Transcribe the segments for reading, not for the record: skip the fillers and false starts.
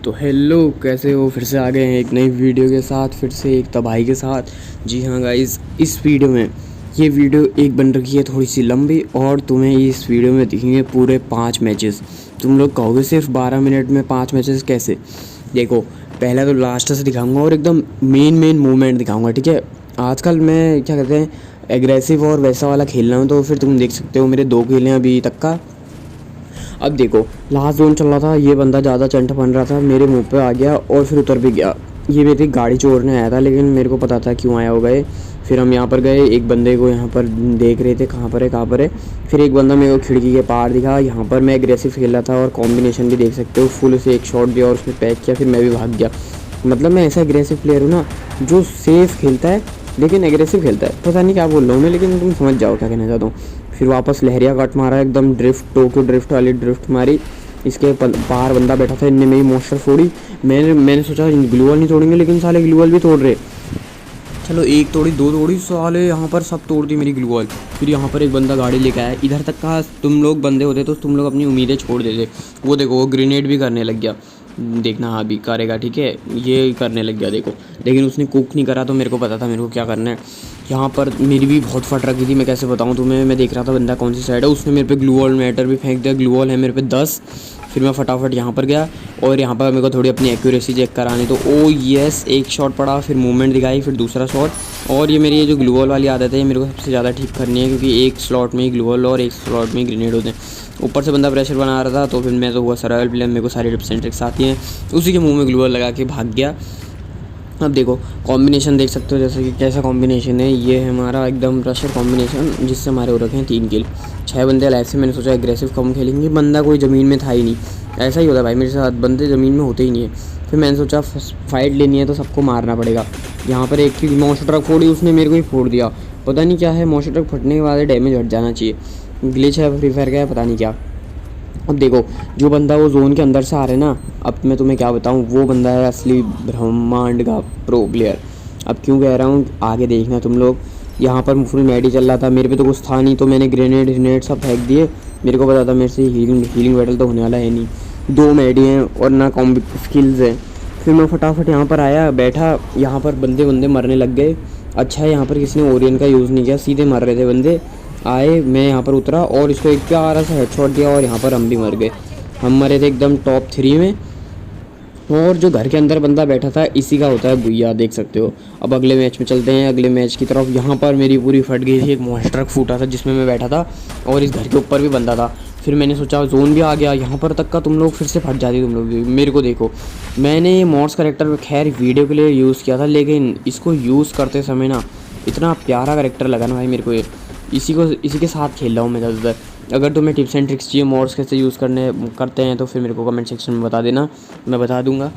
तो हेलो, कैसे हो? फिर से आ गए हैं एक नई वीडियो के साथ, फिर से एक तबाही के साथ। जी हाँ गाइस, इस वीडियो में ये वीडियो एक बन रखी है थोड़ी सी लंबी, और तुम्हें इस वीडियो में दिखेंगे पूरे 5 मैचेस। तुम लोग कहोगे सिर्फ 12 मिनट में 5 मैचेस कैसे? देखो, पहले तो लास्ट से दिखाऊंगा और एकदम मेन मूवमेंट दिखाऊंगा, ठीक है। आजकल मैं क्या कहते हैं, एग्रेसिव और वैसा वाला खेल रहा हूँ, तो फिर तुम देख सकते हो मेरे 2 खेले हैं अभी तक का। अब देखो, लास्ट जोन चल रहा था, ये बंदा ज़्यादा चंट बन रहा था, मेरे मुंह पे आ गया और फिर उतर भी गया। ये मेरी गाड़ी चोरने आया था, लेकिन मेरे को पता था क्यों आया होगा ये। फिर हम यहाँ पर गए, एक बंदे को यहाँ पर देख रहे थे कहाँ पर है। फिर एक बंदा मेरे को खिड़की के पार दिखा। यहाँ पर मैं एग्रेसिव खेल रहा था और कॉम्बिनेशन भी देख सकते हो, फुल से एक शॉट दिया और उसमें पैक किया, फिर मैं भी भाग गया। मतलब मैं ऐसा एग्रेसिव प्लेयर हूँ ना, जो सेफ खेलता है लेकिन एग्रेसिव खेलता है। पता नहीं क्या बोल रहा हूँ मैं, लेकिन तुम समझ जाओ क्या कहना चाहता हूँ। फिर वापस लहरिया कट मारा, एकदम ड्रिफ्ट, टोक्यो ड्रिफ्ट वाली ड्रिफ्ट मारी। इसके बाहर बंदा बैठा था, इनने मेरी मोस्टर फोड़ी। मैंने सोचा ग्लूवल नहीं तोड़ेंगे, लेकिन साले ग्लूवल भी तोड़ रहे। चलो, एक तोड़ी, 2 तोड़ी, साले यहाँ पर सब तोड़ दी मेरी ग्लूवल। फिर यहाँ पर एक बंदा गाड़ी लेके आया। इधर तक का तुम लोग बंदे होते तो तुम लोग अपनी उम्मीदें छोड़ देते। वो देखो, वो ग्रेनेड भी करने लग गया। देखना, हाँ भी करेगा, ठीक है, ये करने लग गया देखो। लेकिन उसने कुक नहीं करा, तो मेरे को पता था मेरे को क्या करना है। यहाँ पर मेरी भी बहुत फट रखी थी, मैं कैसे बताऊँ तुम्हें। मैं देख रहा था बंदा कौन सी साइड है, उसने मेरे पे ग्लूवॉल मैटर भी फेंक दिया। ग्लूवॉल है मेरे पे 10। फिर मैं फटाफट यहाँ पर गया और यहाँ पर मेरे को थोड़ी अपनी एक्यूरेसी चेक करानी, तो ओ यस, एक शॉट पड़ा, फिर मूवमेंट दिखाई, फिर दूसरा शॉट। और ये मेरी ये जो ग्लूवॉल वाली आदत है, ये मेरे को सबसे ज़्यादा ठीक करनी है, क्योंकि एक स्लॉट में ही ग्लूवॉल और एक स्लॉट में ही ग्रेनेड होते हैं। ऊपर से बंदा प्रेशर बना रहा था, तो फिर मैं तो हुआ सर्वाइवल प्लेयर, मेरे को सारी टिप्स एंड ट्रिक्स आती हैं। उसी के मुंह में ग्लूवॉल लगा के भाग गया। अब देखो, कॉम्बिनेशन देख सकते हो जैसे कि कैसा कॉम्बिनेशन है। ये है हमारा एकदम रशर कॉम्बिनेशन, जिससे हमारे हो रखे हैं 3 किल। 6 बंदे लाइफ से। मैंने सोचा एग्रेसिव कम खेलेंगे, बंदा कोई ज़मीन में था ही नहीं। ऐसा ही होता है भाई मेरे साथ, बंदे ज़मीन में होते ही नहीं है। फिर मैंने सोचा फाइट लेनी है तो सबको मारना पड़ेगा। यहाँ पर एक की मॉन्स्टर ट्रक फोड़ी, उसने मेरे को ही फोड़ दिया। पता नहीं क्या है, मॉन्स्टर ट्रक फटने के बाद डैमेज हट जाना चाहिए, ग्लिच है फ्री फायर का है, पता नहीं क्या। अब देखो, जो बंदा वो जोन के अंदर से आ रहे ना, अब मैं तुम्हें क्या बताऊँ, वो बंदा है असली ब्रह्मांड का प्रो प्लेयर। अब क्यों कह रहा हूँ, आगे देखना तुम लोग। यहाँ पर फुल मैडी चल रहा था, मेरे पे तो कुछ था नहीं, तो मैंने ग्रेनेड सब फेंक दिए। मेरे को पता था मेरे से हीलिंग बैटल तो होने वाला है नहीं। 2 मैडी हैं और ना कॉम्ब स्किल्स हैं। फिर मैं फटाफट यहाँ पर आया, बैठा। यहाँ पर बंदे मरने लग गए। अच्छा है, यहाँ पर किसी ने ओरियन का यूज़ नहीं किया, सीधे मर रहे थे बंदे। आए, मैं यहाँ पर उतरा और इसको एक प्यारा सा हेडशॉट दिया, और यहाँ पर हम भी मर गए। हम मरे थे एकदम टॉप 3 में। और जो घर के अंदर बंदा बैठा था, इसी का होता है भुइया, देख सकते हो। अब अगले मैच में चलते हैं, अगले मैच की तरफ। यहाँ पर मेरी पूरी फट गई थी, एक मॉन्स्टर ट्रक फूटा था जिसमें मैं बैठा था, और इस घर के ऊपर भी बंदा था। फिर मैंने सोचा जोन भी आ गया, यहाँ पर तक का तुम लोग फिर से फट जाती तुम लोग भी। मेरे को देखो, मैंने ये मॉड्स करेक्टर खैर वीडियो के लिए यूज़ किया था, लेकिन इसको यूज़ करते समय ना इतना प्यारा करेक्टर लगा ना भाई मेरे को। ये इसी के साथ खेल रहा हूँ मैं ज़्यादातर। अगर तुम्हें टिप्स एंड ट्रिक्स चाहिए मॉड्स कैसे यूज़ करते हैं, तो फिर मेरे को कमेंट सेक्शन में बता देना, मैं बता दूंगा।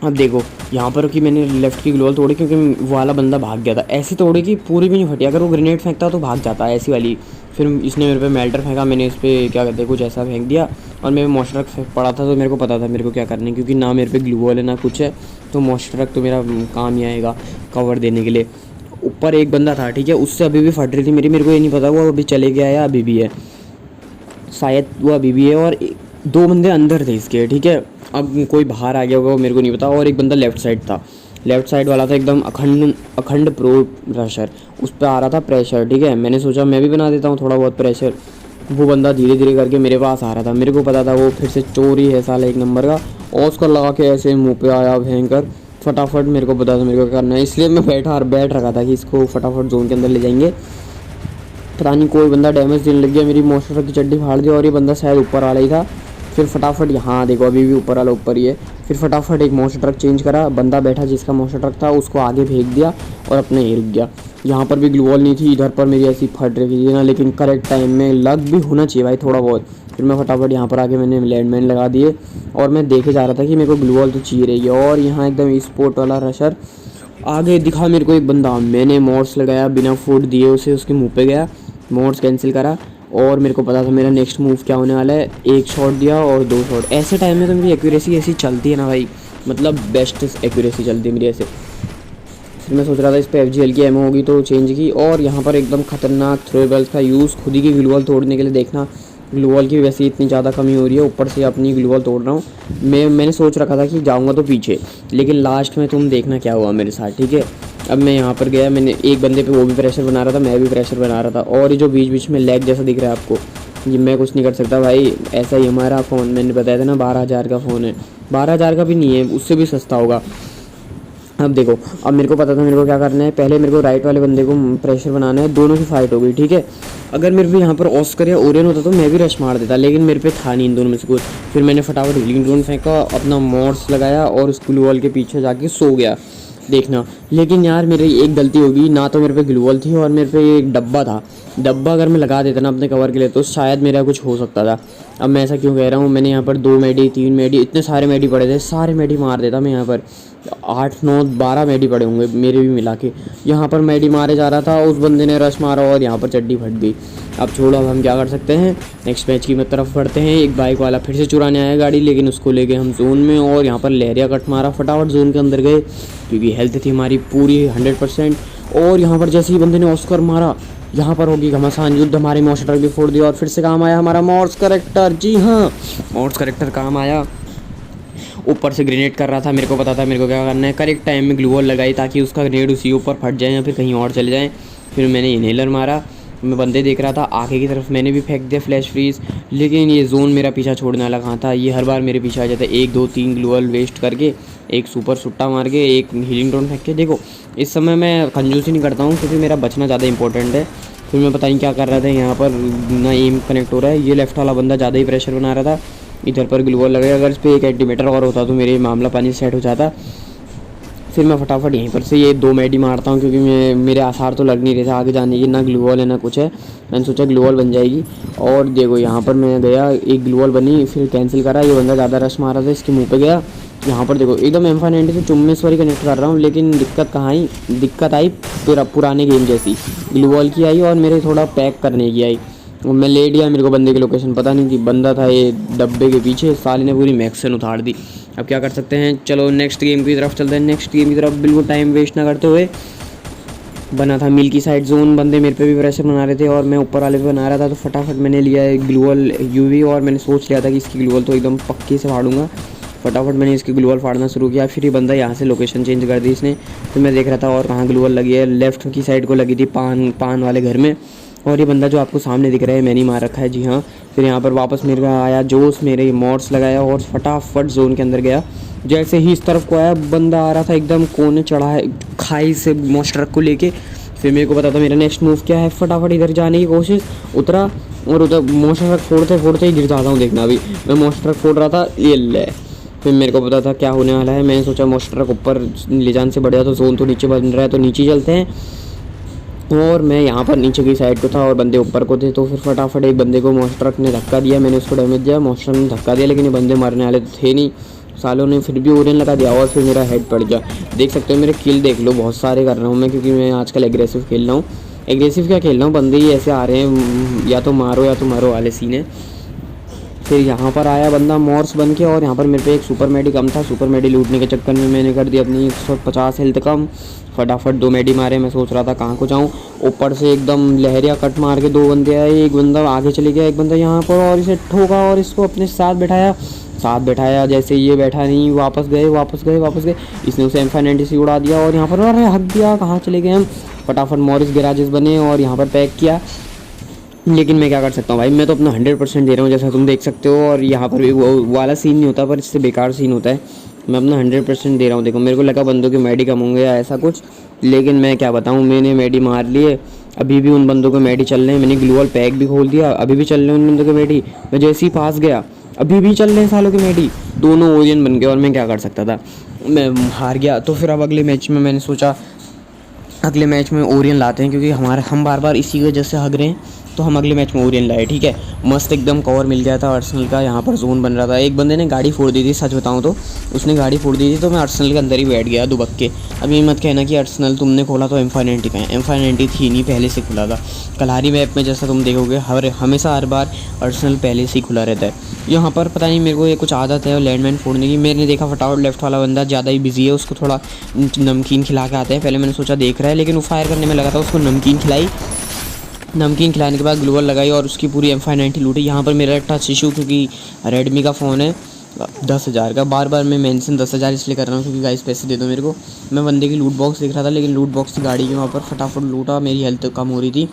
अब देखो, यहाँ पर कि मैंने लेफ़्ट की ग्लोवल तोड़ी, क्योंकि वो वाला बंदा भाग गया था। ऐसी तोड़ी कि पूरी भी नहीं फटी, अगर वो ग्रेनेड फेंकता तो भाग जाता है, ऐसी वाली। फिर इसने मेरे पे मेल्टर फेंका, मैंने इस पर क्या कहते हैं कुछ ऐसा फेंक दिया, और मेरे मॉन्स्टर ट्रक पड़ा था, तो मेरे को पता था मेरे को क्या करना है, क्योंकि ना मेरे पे ग्लूवॉल है ना कुछ है, तो मॉन्स्टर ट्रक तो मेरा काम ही आएगा कवर देने के लिए। ऊपर एक बंदा था, ठीक है, उससे अभी भी फट रही थी मेरे को ये नहीं पता वो अभी चले गया या अभी भी है, शायद वो अभी भी है। और 2 बंदे अंदर थे इसके, ठीक है। अब कोई बाहर आ गया होगा वो मेरे को नहीं पता। और एक बंदा लेफ़्ट साइड था, लेफ़्ट साइड वाला था एकदम अखंड प्रो रशर, उस पर आ रहा था प्रेशर, ठीक है। मैंने सोचा मैं भी बना देता हूँ थोड़ा बहुत प्रेशर। वो बंदा धीरे धीरे करके मेरे पास आ रहा था, मेरे को पता था वो फिर से चोरी है साला 1 नंबर का, और उसको लगा के ऐसे मुँह पे आया भयंकर। फटाफट मेरे को पता था मेरे को क्या करना है, इसलिए मैं बैठ रखा था कि इसको फटाफट जोन के अंदर ले जाएंगे। पता नहीं कोई बंदा डैमेज देने लग गया, मेरी मॉन्स्टर ट्रक की चड्डी फाड़ दी, और ये बंदा शायद ऊपर वाला ही था। फिर फटाफट, यहाँ देखो अभी भी ऊपर वाला ऊपर ही है। फिर फटाफट एक मॉन्स्टर ट्रक चेंज करा, बंदा बैठा जिसका मॉन्स्टर ट्रक था उसको आगे फेंक दिया, और अपने ही रुक गया। यहाँ पर भी ग्लूवॉल नहीं थी, इधर पर मेरी ऐसी फट रही थी ना, लेकिन करेक्ट टाइम में लग भी होना चाहिए भाई थोड़ा बहुत। फिर मैं फटाफट यहाँ पर आके मैंने लैंडमाइन लगा दिए, और मैं देखे जा रहा था कि मेरे को ग्लूवॉल तो चाहिए रही है। और यहाँ एकदम स्पोर्ट वाला रशर आगे दिखा मेरे को एक बंदा, मैंने मॉड्स लगाया, बिना फूड दिए उसे उसके मुँह पे गया, मोड्स कैंसिल करा, और मेरे को पता था मेरा नेक्स्ट मूव क्या होने वाला है। 1 शॉट दिया और 2 शॉट। ऐसे टाइम में तो मेरी एक्यूरेसी ऐसी चलती है ना भाई, मतलब बेस्ट एक्यूरेसी चलती है मेरी ऐसे। फिर मैं सोच रहा था इस पर FGL की एमओ होगी तो चेंज की, और यहाँ पर एकदम खतरनाक थ्रोएबल्स का यूज़ खुद ही की ग्लूवॉल तोड़ने के लिए। देखना, ग्लूवॉल की वैसे इतनी ज़्यादा कमी हो रही है, ऊपर से अपनी ग्लूवॉल तोड़ रहा हूँ। मैंने सोच रखा था कि जाऊँगा तो पीछे, लेकिन लास्ट में तुम देखना क्या हुआ मेरे साथ, ठीक है। अब मैं यहाँ पर गया, मैंने एक बंदे पे वो भी प्रेशर बना रहा था, मैं भी प्रेशर बना रहा था, और ये जो बीच बीच में लैग जैसा दिख रहा है आपको, ये मैं कुछ नहीं कर सकता भाई। ऐसा ही हमारा फ़ोन, मैंने बताया था ना 12,000 का फ़ोन है, 12,000 का भी नहीं है, उससे भी सस्ता होगा। अब देखो, अब मेरे को पता था मेरे को क्या करना है। पहले मेरे को राइट वाले बंदे को प्रेशर बनाना है, दोनों की फाइट हो गई, ठीक है। अगर मेरे पे यहाँ पर ऑस्कर या ओरियन होता तो मैं भी रश मार देता, लेकिन मेरे पे था नहीं इन दोनों में से कुछ। फिर मैंने फटाफट हीलिंग ड्रोन फेंका, अपना मॉड्स लगाया और उस ग्लू वॉल के पीछे जाके सो गया, देखना। लेकिन यार मेरी एक गलती होगी, ना तो मेरे पे ग्लू वॉल थी और मेरे पे एक डब्बा था। डब्बा अगर मैं लगा देता ना अपने कवर के लिए तो शायद मेरा कुछ हो सकता था। अब मैं ऐसा क्यों कह रहा हूँ, मैंने यहाँ पर 2 मेडी 3 मेडी, इतने सारे मेडी पड़े थे, सारे मेडी मार देता मैं। यहाँ पर 8 9 12 मेडी पड़े होंगे मेरे भी मिला के। यहाँ पर मेडी मारे जा रहा था, उस बंदे ने रश मारा और यहाँ पर चड्डी फट गई। अब छोड़ो, अब हम क्या कर सकते हैं, नेक्स्ट मैच की तरफ बढ़ते हैं। एक बाइक वाला फिर से चुराने आया गाड़ी, लेकिन उसको ले गए हम जोन में और यहाँ पर लहरिया कट मारा, फटाफट जोन के अंदर गए क्योंकि हेल्थ थी हमारी पूरी 100%। और यहाँ पर जैसे ही बंदे ने ऑस्कर मारा, यहाँ पर होगी घमासान युद्ध, हमारे मॉर्स ट्रक भी फोड़ दिया और फिर से काम आया हमारा मॉर्स करेक्टर। जी हाँ, मॉर्स करेक्टर काम आया। ऊपर से ग्रेनेड कर रहा था, मेरे को पता था मेरे को क्या करना है। करेक्ट टाइम में ग्लू वॉल लगाई ताकि उसका ग्रेनेड उसी ऊपर फट जाए या फिर कहीं और चले जाए। फिर मैंने इनहेलर मारा, मैं बंदे देख रहा था आगे की तरफ, मैंने भी फेंक दिया फ्लैश फ्रीज, लेकिन ये जोन मेरा पीछा छोड़ने वाला कहाँ था। ये हर बार मेरे पीछे आ जाता है, 1 2 3 ग्लू वॉल वेस्ट करके, एक सुपर सुट्टा मार के, एक हीलिंग ड्रोन फेंक के। देखो इस समय मैं कंजूसी नहीं करता हूँ क्योंकि मेरा बचना ज़्यादा इंपॉर्टेंट है। फिर मैं पता नहीं क्या कर रहा था, यहाँ पर ना एम कनेक्ट हो रहा है। ये लेफ्ट वाला बंदा ज़्यादा ही प्रेशर बना रहा था, इधर पर ग्लू वॉल लगेगा। अगर इस पर एक एंटीमीटर और होता तो मेरे मामला पानी सेट हो जाता। फिर मैं फटाफट यहीं पर से ये 2 मेडी मारता हूँ क्योंकि मेरे आसार तो लग नहीं रहे थे आगे जाने की, ना ग्लू वॉल है ना कुछ है। मैंने सोचा ग्लू वॉल बन जाएगी और देखो यहाँ पर मैं गया, एक ग्लू वॉल बनी, फिर कैंसिल करा। ये बंदा ज़्यादा रश मार रहा था, इसके मुँह पे गया। यहाँ पर देखो एकदम M590 से चुम्मेस वाली कनेक्ट कर रहा हूँ, लेकिन दिक्कत कहाँ आई, दिक्कत आई फिर पुराने गेम जैसी, ग्लू वॉल की आई और मेरे थोड़ा पैक करने की आई। मैं लेट गया, मेरे को बंदे की लोकेशन पता नहीं थी, बंदा था ये डब्बे के पीछे, साले ने पूरी मैक्सन उतार दी। अब क्या कर सकते हैं, चलो नेक्स्ट गेम की तरफ चलते हैं। नेक्स्ट गेम की तरफ बिल्कुल टाइम वेस्ट ना करते हुए, बना था मिल की साइड जोन, बंदे मेरे पे भी प्रेशर बना रहे थे और मैं ऊपर वाले पे बना रहा था, तो फटाफट मैंने लिया एक ग्लूवल यूवी और मैंने सोच लिया था कि इसकी ग्लूवल तो एकदम पक्के से फाड़ूंगा। फटाफट मैंने इसकी ग्लूवल फाड़ना शुरू किया। फिर ये बंदा यहाँ से लोकेशन चेंज कर दी इसने, तो मैं देख रहा था और कहाँ ग्लूवल लगी है, लेफ्ट की साइड को लगी थी पान वाले घर में। और ये बंदा जो आपको सामने दिख रहा है मैंने ही मार रखा है, जी हाँ। फिर यहाँ पर वापस मेरे को आया जोश, मेरे मॉड्स लगाया और फटाफट जोन के अंदर गया। जैसे ही इस तरफ को आया, बंदा आ रहा था एकदम कोने चढ़ा है खाई से मॉन्स्टर ट्रक को लेके। फिर मेरे को पता था मेरा नेक्स्ट मूव क्या है, फटाफट इधर जाने की कोशिश, उतरा और उधर मॉन्स्टर ट्रक फोड़ते फोड़ते ही गिर जाता हूँ। देखना अभी मैं मॉन्स्टर ट्रक फोड़ रहा था, ये ले। फिर मेरे को पता था क्या होने वाला है, मैंने सोचा मॉन्स्टर ट्रक ऊपर ले जाने से बढ़िया तो जोन तो नीचे बन रहा है, तो नीचे चलते हैं। और मैं यहाँ पर नीचे की साइड को था और बंदे ऊपर को थे, तो फिर फटाफट एक बंदे को मॉन्स्टर ट्रक ने धक्का दिया, मैंने उसको डैमेज दिया, मॉन्स्टर ने धक्का दिया, लेकिन ये बंदे मरने वाले तो थे नहीं सालों ने, फिर भी ओरियन लगा दिया और फिर मेरा हेड पड़ गया। देख सकते हो मेरे किल देख लो, बहुत सारे कर रहा हूँ मैं क्योंकि मैं आजकल एग्रेसिव खेल रहा हूँ। एग्रेसिव क्या खेल रहा हूँ, बंदे ही ऐसे आ रहे हैं, या तो मारो वाले सीन है। फिर यहाँ पर आया बंदा मॉर्स बन के और यहाँ पर मेरे पे एक सुपर मेडी कम था, सुपर मेडी लूटने के चक्कर में मैंने कर दी अपनी 150 हेल्थ कम। फटाफट 2 मेडी मारे, मैं सोच रहा था कहाँ को जाऊँ, ऊपर से एकदम लहरिया कट मार के 2 बंदे आए, एक बंदा आगे चले गया, एक बंदा यहाँ पर, और इसे ठोका और इसको अपने साथ बैठाया। जैसे ये बैठा नहीं, वापस गए, इसने उसे M590 से उड़ा दिया और यहाँ पर अरे हक दिया, कहाँ चले गए हम। फटाफट मॉरिस गैराजेस बने और यहाँ पर पैक किया, लेकिन मैं क्या कर सकता हूँ भाई, मैं तो अपना 100% दे रहा हूँ जैसा तुम देख सकते हो। और यहाँ पर भी वो वाला सीन नहीं होता, पर इससे बेकार सीन होता है। मैं अपना 100% दे रहा हूँ। देखो मेरे को लगा बंदों के मेडी कम होंगे या ऐसा कुछ, लेकिन मैं क्या बताऊँ, मैंने मेडी मार लिए। अभी भी उन बंदों के मेडी चल रहे हैं, मैंने ग्लूवल पैक भी खोल दिया, अभी भी चल रहे हैं उन बंदों के मेडी। मैं जैसे ही पास गया, अभी भी चल रहे हैं सालों के मेडी, दोनों ओरियन बन गए और मैं क्या कर सकता था, मैं हार गया। तो फिर अब अगले मैच में मैंने सोचा अगले मैच में ओरियन लाते हैं, क्योंकि हम बार बार इसी वजह से हग रहे हैं, तो हम अगले मैच में ओरियन लाए, ठीक है। मस्त एकदम कवर मिल गया था अर्सेनल का, यहाँ पर जोन बन रहा था। एक बंदे ने गाड़ी फोड़ दी थी, सच बताऊँ तो उसने गाड़ी फोड़ दी थी, तो मैं अर्सेनल के अंदर ही बैठ गया दुबक के। अब ये मत कहना कि अर्सेनल तुमने खोला तो M590 का है, M590 थी नहीं, पहले से खुला था। कलहारी मैप में जैसा तुम देखोगे हमेशा हर बार अर्सेनल पहले से ही खुला रहता है। यहाँ पर पता नहीं मेरे को ये कुछ आदत है लैंडमाइन फोड़ने की। मैंने देखा फटाफट लेफ्ट वाला बंदा ज़्यादा ही बिजी है, उसको थोड़ा नमकीन खिला के आते हैं। पहले मैंने सोचा देख रहा है, लेकिन वो फायर करने में लगा था, उसको नमकीन खिलाई नमकीन खिलाने के बाद ग्लूवल लगाई और उसकी पूरी M590 लूटी। यहाँ पर मेरा टच इशू, क्योंकि रेडमी का फ़ोन है 10,000 का। बार बार मैं मेंशन 10,000 इसलिए कर रहा हूँ क्योंकि गाइस पैसे दे दो मेरे को। मैं बंदे की लूट बॉक्स देख रहा था, लेकिन लूट बॉक्स की गाड़ी के वहाँ पर फटाफट लूटा। मेरी हेल्थ कम हो रही थी।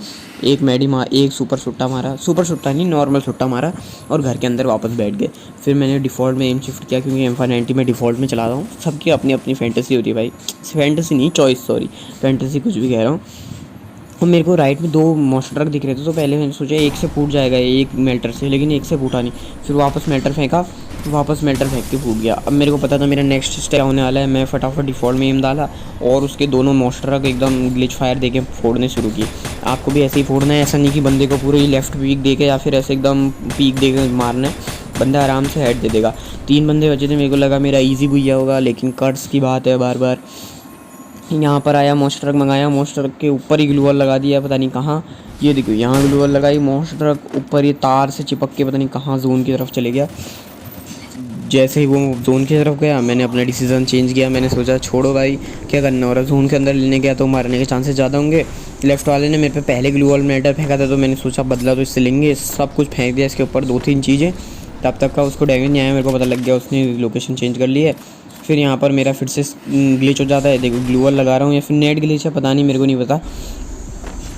एक सुपर सुट्टा मारा, सुपर सुट्टा नहीं नॉर्मल सुट्टा मारा, और घर के अंदर वापस बैठ गए। फिर मैंने डिफ़ॉल्ट में एम शिफ्ट किया, क्योंकि M590 में डिफ़ॉल्ट में चला रहा हूँ। सबकी अपनी अपनी फैंटेसी होती है भाई, फैंटेसी नहीं चॉइस, सॉरी फैंटेसी कुछ भी कह रहा हूँ। और मेरे को राइट में 2 मॉन्स्टर ट्रक दिख रहे थे, तो पहले मैंने सोचा एक से फूट जाएगा एक मेल्टर से, लेकिन एक से फूटा नहीं। फिर वापस मेल्टर फेंका, वापस मेल्टर फेंक के फूट गया। अब मेरे को पता था मेरा नेक्स्ट स्टेप होने वाला है। मैं फटाफट डिफ़ॉल्ट में एम डाला और उसके दोनों मॉन्स्टर ट्रक एकदम ग्लिच फायर देके फोड़ने शुरू किए। आपको भी ऐसे ही फोड़ना है, ऐसा नहीं कि बंदे को पूरे लेफ्ट पीक दे के या फिर ऐसे एकदम पीक दे के मारना है। बंदा आराम से हेड दे देगा। 3 बंदे बचे थे, मेरे को लगा मेरा ईजी भुइया होगा, लेकिन कर्ट्स की बात है। बार बार यहाँ पर आया, मॉन्स्टर ट्रक मंगाया, मॉन्स्टर ट्रक के ऊपर ही ग्लूवल लगा दिया, पता नहीं कहाँ। ये देखो यहाँ ग्लूवल लगाई, मॉन्स्टर ट्रक ऊपर ये तार से चिपक के पता नहीं कहाँ जोन की तरफ चले गया। जैसे ही वो जोन की तरफ गया, मैंने अपना डिसीज़न चेंज किया। मैंने सोचा छोड़ो भाई, क्या करना हो रहा है। जोन के अंदर लेने गया तो मारने के चांसेस ज़्यादा होंगे। लेफ्ट वाले ने मेरे पे पहले ग्लूवल मेल्टर फेंका था, तो मैंने सोचा बदला तो इससे लेंगे। सब कुछ फेंक दिया इसके ऊपर, 2-3 चीज़ें। तब तक का उसको डैमेज नहीं आया, मेरे को पता लग गया उसने लोकेशन चेंज कर ली है। फिर यहाँ पर मेरा फिर से ग्लिच हो जाता है। देखो ग्लूवल लगा रहा हूँ या फिर नेट ग्लिच है, पता नहीं, मेरे को नहीं पता।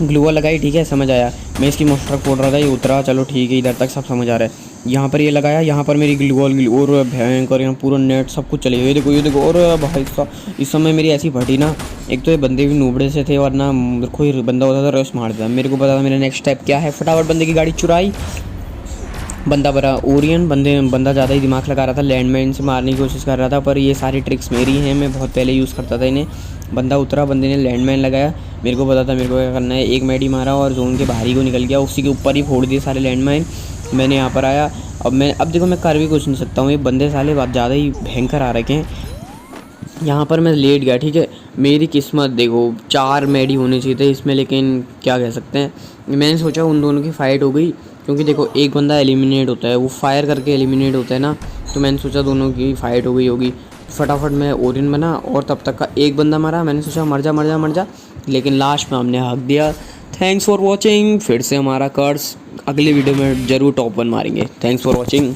ग्लूवल लगाई, ठीक है, समझ आया। मैं इसकी मॉन्स्टर फोड़ रहा था, ये उतरा, चलो ठीक है, इधर तक सब समझ आ रहा है। यहाँ पर ये लगाया, यहाँ पर मेरी ग्लूवल और भयंकर यहाँ पूरा नेट सब कुछ चले गया। ये देखो और भाई साहब इस समय मेरी ऐसी फटी ना। एक तो ये बंदे भी नूबड़े से थे, वरना कोई बंदा होता था रश मार देता। मेरे को पता था मेरा नेक्स्ट स्टेप क्या है। फटाफट बंदे की गाड़ी चुराई। बंदा बड़ा ओरियन बंदा ज़्यादा ही दिमाग लगा रहा था, लैंडमाइन से मारने की कोशिश कर रहा था, पर ये सारी ट्रिक्स मेरी हैं, मैं बहुत पहले यूज़ करता था इन्हें। बंदा उतरा, बंदे ने लैंडमाइन लगाया, मेरे को पता था मेरे को क्या करना है। एक मैडी मारा और जोन के बाहर ही को निकल गया, उसी के ऊपर ही फोड़ दिए सारे लैंडमाइन। मैंने यहाँ पर आया, अब देखो मैं कर भी कुछ नहीं सकता हूँ, ये बंदे साले बहुत ज़्यादा ही भयंकर आ रखे हैं। यहाँ पर मैं लेट गया, ठीक है। मेरी किस्मत देखो, 4 मैडी होने चाहिए थे इसमें, लेकिन क्या कह सकते हैं। मैंने सोचा उन दोनों की फ़ाइट हो गई, क्योंकि देखो एक बंदा एलिमिनेट होता है, वो फायर करके एलिमिनेट होता है ना, तो मैंने सोचा दोनों की फ़ाइट हो गई होगी। फटाफट मैं ओरियन बना और तब तक का एक बंदा मारा। मैंने सोचा मर जा मर जा मर जा, लेकिन लास्ट में हमने हक दिया। Thanks for watching. फिर से हमारा कर्स अगले वीडियो में ज़रूर टॉप 1 मारेंगे। Thanks for watching.